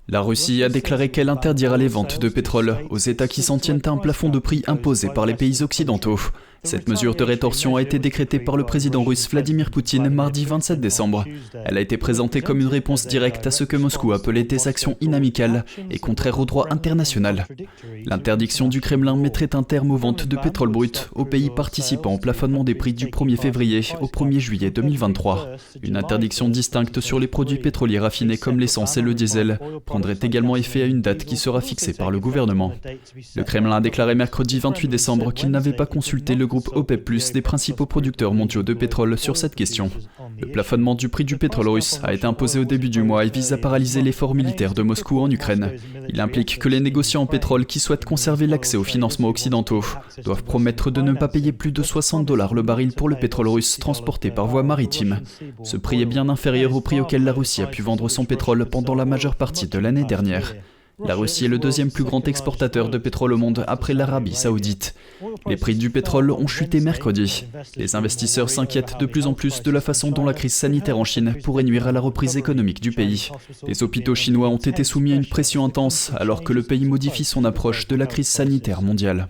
La Russie a déclaré qu'elle interdira les ventes de pétrole aux États qui s'en tiennent à un plafond de prix imposé par les pays occidentaux. Cette mesure de rétorsion a été décrétée par le président russe Vladimir Poutine mardi 27 décembre. Elle a été présentée comme une réponse directe à ce que Moscou appelait des actions inamicales et contraires au droit international. L'interdiction du Kremlin mettrait un terme aux ventes de pétrole brut aux pays participant au plafonnement des prix du 1er février au 1er juillet 2023. Une interdiction distincte sur les produits pétroliers raffinés comme l'essence et le diesel prendrait également effet à une date qui sera fixée par le gouvernement. Le Kremlin a déclaré mercredi 28 décembre qu'il n'avait pas consulté le groupe OPEP+, des principaux producteurs mondiaux de pétrole sur cette question. Le plafonnement du prix du pétrole russe a été imposé au début du mois et vise à paralyser l'effort militaire de Moscou en Ukraine. Il implique que les négociants en pétrole qui souhaitent conserver l'accès aux financements occidentaux doivent promettre de ne pas payer plus de $60 le baril pour le pétrole russe transporté par voie maritime. Ce prix est bien inférieur au prix auquel la Russie a pu vendre son pétrole pendant la majeure partie de l'année dernière. La Russie est le deuxième plus grand exportateur de pétrole au monde après l'Arabie Saoudite. Les prix du pétrole ont chuté mercredi. Les investisseurs s'inquiètent de plus en plus de la façon dont la crise sanitaire en Chine pourrait nuire à la reprise économique du pays. Les hôpitaux chinois ont été soumis à une pression intense alors que le pays modifie son approche de la crise sanitaire mondiale.